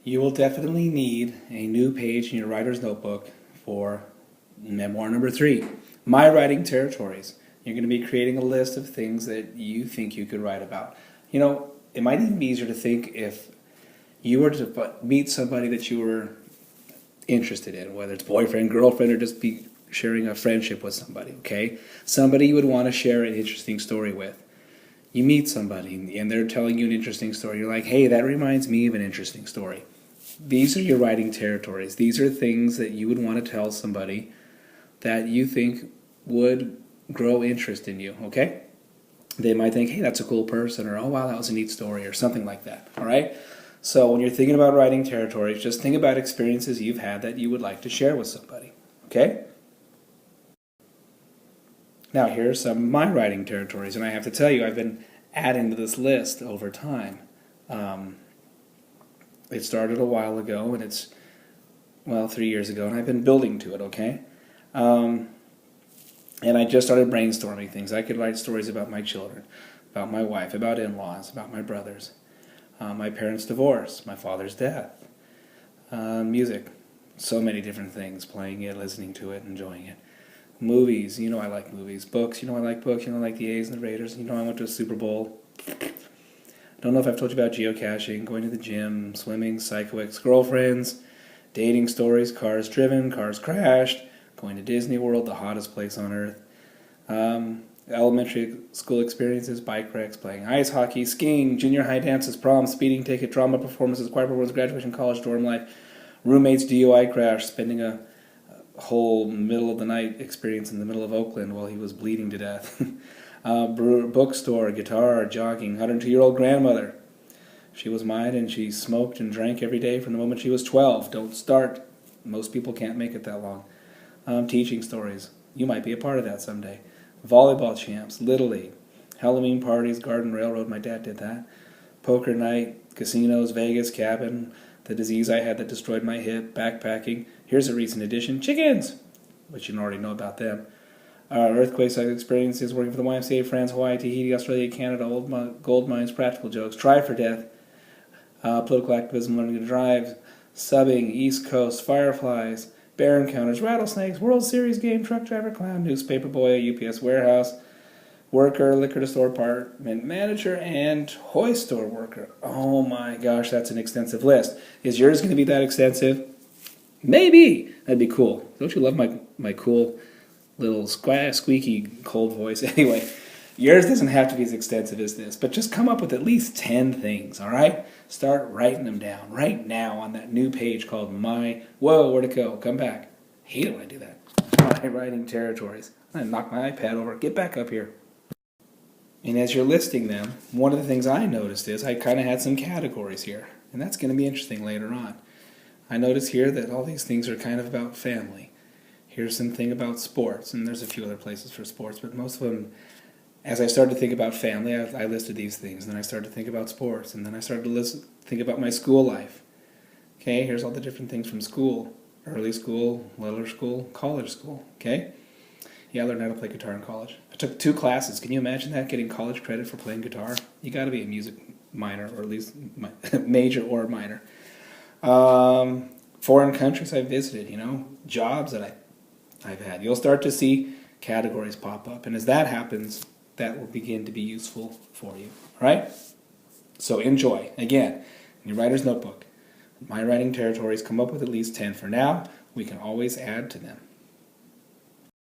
You will definitely need a new page in your writer's notebook for memoir number 3, My Writing Territories. You're going to be creating a list of things that you think you could write about. You know, it might even be easier to think if you were to meet somebody that you were interested in, whether it's boyfriend, girlfriend, or just be sharing a friendship with somebody, okay? Somebody you would want to share an interesting story with. You meet somebody and they're telling you an interesting story. You're like, hey, that reminds me of an interesting story. These are your writing territories. These are things that you would want to tell somebody that you think would grow interest in you, okay? They might think, hey, that's a cool person, or oh, wow, that was a neat story, or something like that, all right? So when you're thinking about writing territories, just think about experiences you've had that you would like to share with somebody, okay? Now, here are some of my writing territories, and I have to tell you, I've been adding to this list over time. It started a while ago, and it's, 3 years ago, and I've been building to it, okay? And I just started brainstorming things. I could write stories about my children, about my wife, about in-laws, about my brothers, my parents' divorce, my father's death, music, so many different things, playing it, listening to it, enjoying it. Movies, you know I like movies. Books, you know I like books. You know I like the A's and the Raiders. You know I went to a Super Bowl. Don't know if I've told you about geocaching, going to the gym, swimming, psycho ex-girlfriends, dating stories, cars driven, cars crashed, going to Disney World, the hottest place on earth, elementary school experiences, bike wrecks, playing ice hockey, skiing, junior high dances, prom, speeding ticket, drama performances, choir performances, graduation, college, dorm life, roommates, DUI crash, spending a whole middle of the night experience in the middle of Oakland while he was bleeding to death. Bookstore, guitar, jogging, 102-year-old grandmother. She was mine and she smoked and drank every day from the moment she was 12. Don't start. Most people can't make it that long. Teaching stories. You might be a part of that someday. Volleyball champs, Little League, Halloween parties, Garden Railroad, my dad did that. Poker night, casinos, Vegas, cabin, the disease I had that destroyed my hip, backpacking. Here's a recent addition, chickens, which you already know about them. Earthquakes I've experiences, working for the YMCA, France, Hawaii, Tahiti, Australia, Canada, gold mines, practical jokes, try for death, political activism, learning to drive, subbing, East Coast, fireflies, bear encounters, rattlesnakes, World Series game, truck driver, clown, newspaper boy, UPS warehouse, worker, liquor store apartment manager, and toy store worker. Oh my gosh, that's an extensive list. Is yours going to be that extensive? Maybe. That'd be cool. Don't you love my cool little squeaky cold voice? Anyway, yours doesn't have to be as extensive as this, but just come up with at least 10 things, all right? Start writing them down right now on that new page called Whoa, where'd it go? Come back. I hate it when I do that. My writing territories. I knock my iPad over. Get back up here. And as you're listing them, one of the things I noticed is I kind of had some categories here, and that's going to be interesting later on. I notice here that all these things are kind of about family. Here's something about sports, and there's a few other places for sports, but most of them, as I started to think about family, I listed these things. And then I started to think about sports, and then I started to think about my school life. Okay, here's all the different things from school. Early school, littler school, college school. Okay? Yeah, I learned how to play guitar in college. I took 2 classes. Can you imagine that, getting college credit for playing guitar? You got to be a music minor, or at least major or minor. Foreign countries I visited, jobs that I've had. You'll start to see categories pop up, and as that happens, that will begin to be useful for you. All right? So enjoy. Again, in your writer's notebook, my writing territories, come up with at least 10 for now. We can always add to them.